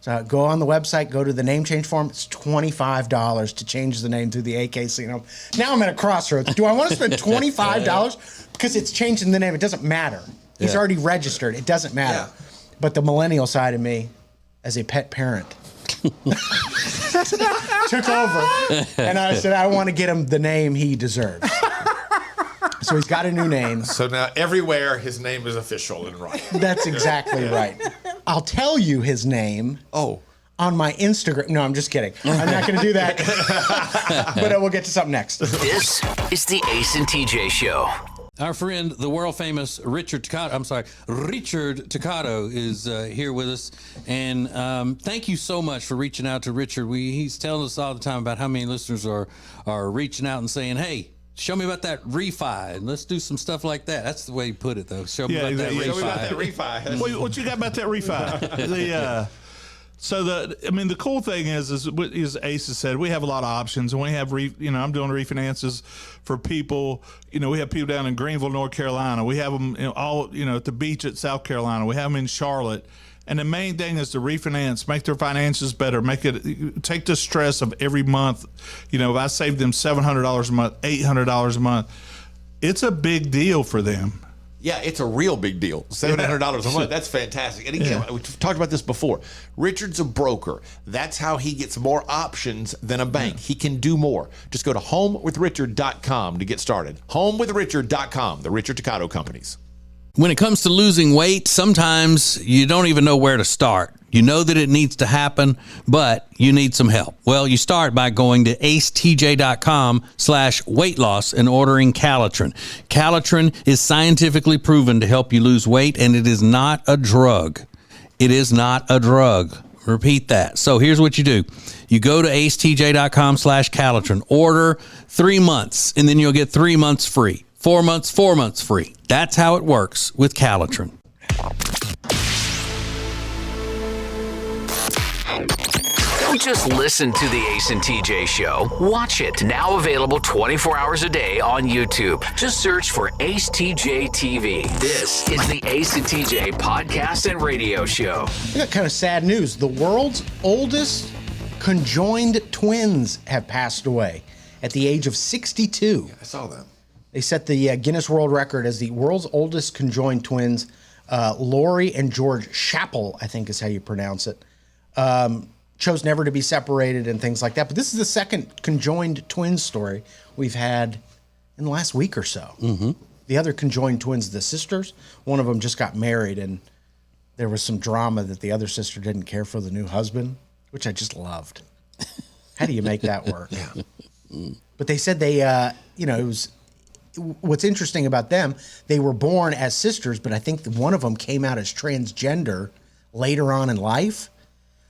So I go on the website, go to the name change form. It's $25 to change the name to the AKC. Now I'm at a crossroads. Do I want to spend $25? Because it's changing the name. It doesn't matter. He's already registered. It doesn't matter. Yeah. But the millennial side of me, as a pet parent, took over. And I said, I want to get him the name he deserves. So he's got a new name. So now everywhere his name is official and right. That's exactly right. I'll tell you his name. Oh. On my Instagram. No, I'm just kidding. I'm not going to do that. But we'll get to something next. This is the Ace and TJ Show. Our friend, the world famous Richard Toccato is here with us. And thank you so much for reaching out to Richard. He's telling us all the time about how many listeners are reaching out and saying, hey, show me about that refi, and let's do some stuff like that. That's the way you put it, though. Show me about that refi. Show me about that refi. What you got about that refi? The cool thing is as Ace has said, we have a lot of options, and we have I'm doing refinances for people. We have people down in Greenville, North Carolina. We have them all at the beach at South Carolina. We have them in Charlotte. And the main thing is to refinance, make their finances better, take the stress of every month. If I save them $700 a month, $800 a month, it's a big deal for them. Yeah, it's a real big deal. $700 a month, that's fantastic. And again, we've talked about this before. Richard's a broker. That's how he gets more options than a bank. He can do more. Just go to homewithrichard.com to get started. Homewithrichard.com, the Richard Toccato Companies. When it comes to losing weight, sometimes you don't even know where to start. You know that it needs to happen, but you need some help. Well, you start by going to acetj.com/weight loss and ordering Calitrin. Calitrin is scientifically proven to help you lose weight, and it is not a drug. It is not a drug. Repeat that. So here's what you do. You go to acetj.com/Calitrin, order 3 months, and then you'll get 3 months free. 4 months free. That's how it works with Calitrin. Don't just listen to the Ace and TJ Show. Watch it. Now available 24 hours a day on YouTube. Just search for Ace TJ TV. This is the Ace and TJ podcast and radio show. We got kind of sad news. The world's oldest conjoined twins have passed away at the age of 62. Yeah, I saw that. They set the Guinness World Record as the world's oldest conjoined twins. Lori and George Chappell, I think is how you pronounce it, chose never to be separated and things like that. But this is the second conjoined twin story we've had in the last week or so. Mm-hmm. The other conjoined twins, the sisters, one of them just got married, and there was some drama that the other sister didn't care for the new husband, which I just loved. How do you make that work? Yeah. But they said they, it was... What's interesting about them, they were born as sisters, but I think one of them came out as transgender later on in life.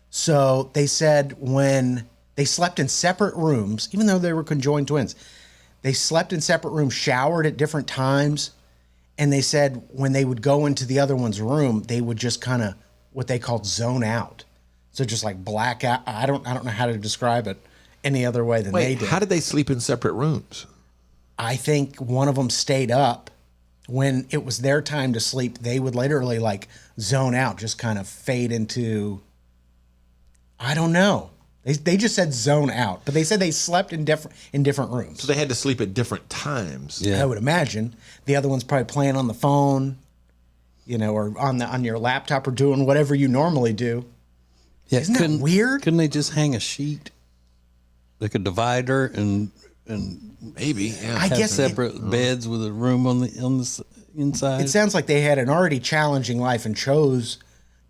So they said when they slept in separate rooms, even though they were conjoined twins, they slept in separate rooms, showered at different times. And they said when they would go into the other one's room, they would just kind of what they called zone out. So just like blackout. I don't know how to describe it any other way than they did. How did they sleep in separate rooms? I think one of them stayed up. When it was their time to sleep, they would literally like zone out, just kind of fade into, I don't know. They just said zone out, but they said they slept in different rooms. So they had to sleep at different times. Yeah. I would imagine. The other one's probably playing on the phone, or on your laptop or doing whatever you normally do. Yeah, Isn't that weird? Couldn't they just hang a sheet, like a divider, and maybe? Yeah. I guess separate beds with a room on the inside. It sounds like they had an already challenging life and chose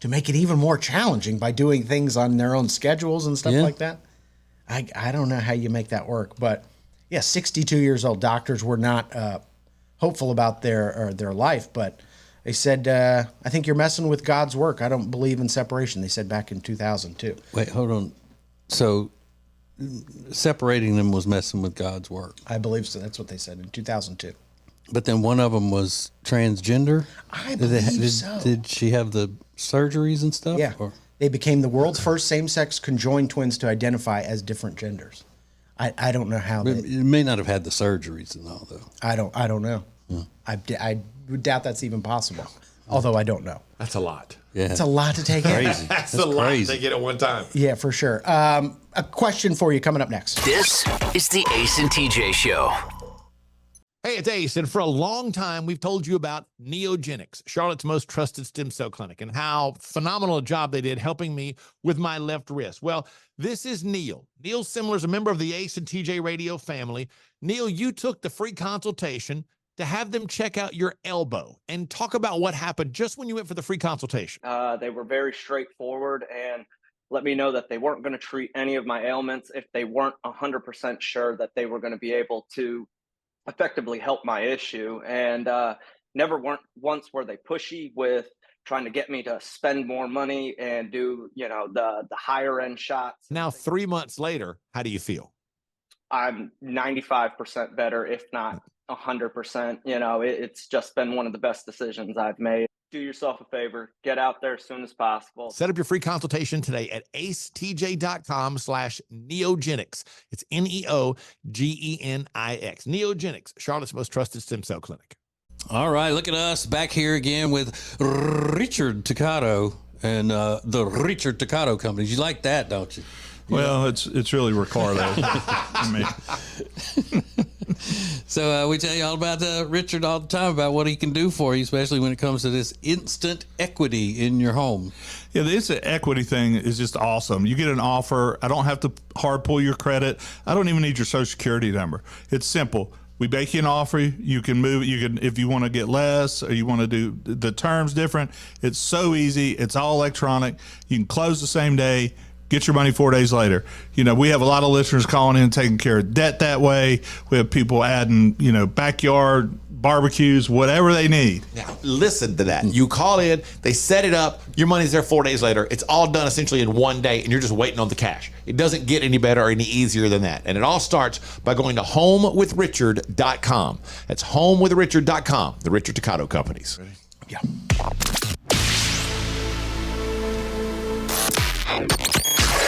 to make it even more challenging by doing things on their own schedules and stuff like that. I don't know how you make that work, but yeah, 62 years old. Doctors were not hopeful about their life, but they said, I think you're messing with God's work. I don't believe in separation. They said back in 2002. Wait, hold on. So separating them was messing with God's work. I believe so. That's what they said in 2002. But then one of them was transgender. I believe so. Did she have the surgeries and stuff? Yeah. They became the world's first same-sex conjoined twins to identify as different genders. I don't know how. You may not have had the surgeries and all, though. I don't know. I would doubt that's even possible. Although I don't know. That's a lot. Yeah. It's a lot to take in. Crazy. That's a lot to take in at one time. Yeah, for sure. A question for you coming up next. This is the Ace and TJ Show. Hey, it's Ace, and for a long time, we've told you about Neogenics, Charlotte's most trusted stem cell clinic, and how phenomenal a job they did helping me with my left wrist. Well, this is Neil. Neil Simler is a member of the Ace and TJ radio family. Neil, you took the free consultation to have them check out your elbow and talk about what happened just when you went for the free consultation. They were very straightforward and let me know that they weren't going to treat any of my ailments if they weren't 100% sure that they were going to be able to effectively help my issue, and once were they pushy with trying to get me to spend more money and do the higher end shots. Now 3 months later, how do you feel? I'm 95% better, if not 100%. It's just been one of the best decisions I've made. Do yourself a favor, get out there as soon as possible. Set up your free consultation today at acetj.com/neogenics. It's Neogenix. Neogenics, Charlotte's most trusted stem cell clinic. All right, look at us back here again with Richard Toccato and the Richard Toccato Company. You like that, don't you? Well, it's really Ricardo. I mean. So we tell you all about Richard all the time about what he can do for you, especially when it comes to this instant equity in your home. Yeah, the instant equity thing is just awesome. You get an offer. I don't have to hard pull your credit. I don't even need your social security number. It's simple. We make you an offer. You can move it. You can, if you want to get less or you want to do the terms different. It's so easy. It's all electronic. You can close the same day. Get your money 4 days later. We have a lot of listeners calling in, taking care of debt that way. We have people adding, backyard barbecues, whatever they need. Now, listen to that. You call in, they set it up, your money's there 4 days later. It's all done essentially in 1 day, and you're just waiting on the cash. It doesn't get any better or any easier than that. And it all starts by going to homewithrichard.com. That's homewithrichard.com, the Richard Toccato Companies. Ready? Yeah.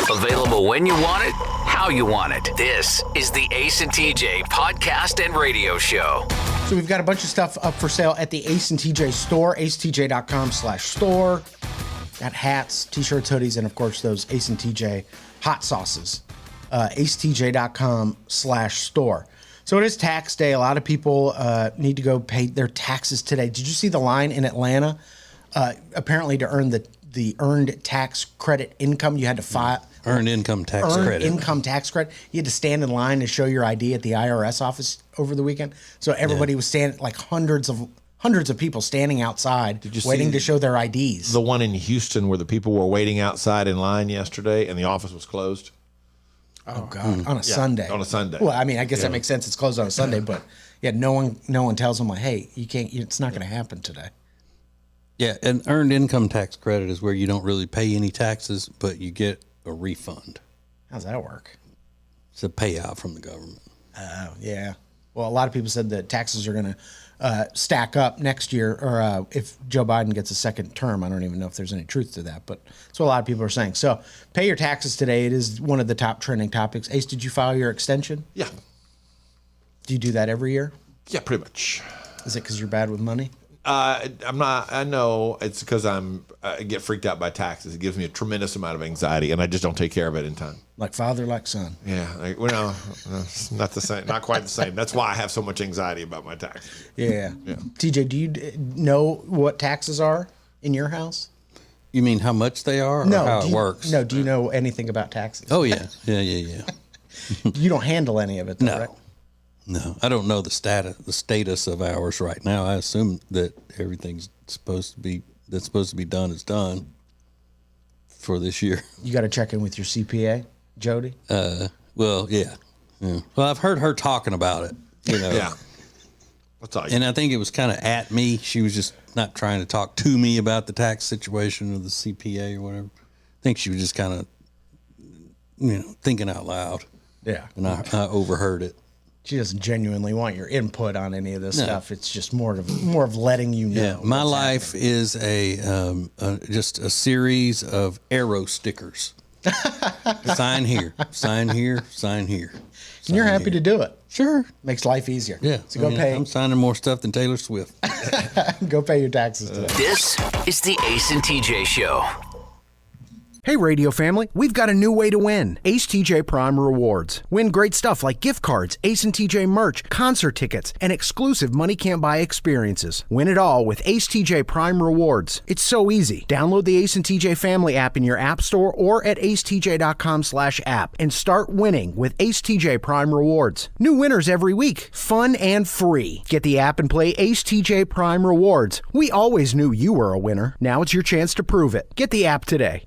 Available when you want it, how you want it. This is the Ace and TJ podcast and radio show. So we've got a bunch of stuff up for sale at the Ace and TJ store, acetj.com/store. Got hats, t-shirts, hoodies, and of course those Ace and TJ hot sauces. acetj.com/store. So it is tax day. A lot of people need to go pay their taxes today. Did you see the line in Atlanta? Apparently to earn the earned tax credit income, you had to file. Earned income tax credit. Income tax credit. You had to stand in line to show your ID at the IRS office over the weekend. So everybody was standing, like hundreds of people standing outside waiting to show their IDs. The one in Houston where the people were waiting outside in line yesterday and the office was closed? Oh God! On a Sunday. On a Sunday. Well, I mean, I guess that makes sense. It's closed on a Sunday, but yeah, no one tells them like, hey, you can't. It's not going to happen today. Yeah, an earned income tax credit is where you don't really pay any taxes, but you get a refund. How's that work? It's a payout from the government. Oh, yeah. Well, a lot of people said that taxes are going to stack up next year, or if Joe Biden gets a second term. I don't even know if there's any truth to that, but that's what a lot of people are saying. So pay your taxes today. It is one of the top trending topics. Ace, did you file your extension? Yeah. Do you do that every year? Yeah, pretty much. Is it because you're bad with money? I'm not. I know it's because I get freaked out by taxes. It gives me a tremendous amount of anxiety, and I just don't take care of it in time. Like father, like son. Yeah, no, it's not the same. Not quite the same. That's why I have so much anxiety about my taxes. Yeah. TJ, do you know what taxes are in your house? You mean how much they are, or No. how it works? No. Do you know anything about taxes? Oh yeah. You don't handle any of it, though, No. right? No, I don't know the status of ours right now. I assume that everything's supposed to be done is done for this year. You got to check in with your CPA, Jody. Well, yeah. Well, I've heard her talking about it. Yeah. And I think it was kind of at me. She was just not trying to talk to me about the tax situation or the CPA or whatever. I think she was just kind of, thinking out loud. Yeah. And I overheard it. She doesn't genuinely want your input on any of this stuff. It's just more of letting you know. Yeah, my life is just a series of arrow stickers. Sign here, sign here, sign here. And you're happy to do it. Sure. Makes life easier. Yeah. So go pay. I'm signing more stuff than Taylor Swift. Go pay your taxes today. This is the Ace and TJ Show. Hey, radio family, we've got a new way to win. Ace TJ Prime Rewards. Win great stuff like gift cards, Ace and TJ merch, concert tickets, and exclusive money can't buy experiences. Win it all with Ace TJ Prime Rewards. It's so easy. Download the Ace and TJ Family app in your app store or at acetj.com/app and start winning with Ace TJ Prime Rewards. New winners every week. Fun and free. Get the app and play Ace TJ Prime Rewards. We always knew you were a winner. Now it's your chance to prove it. Get the app today.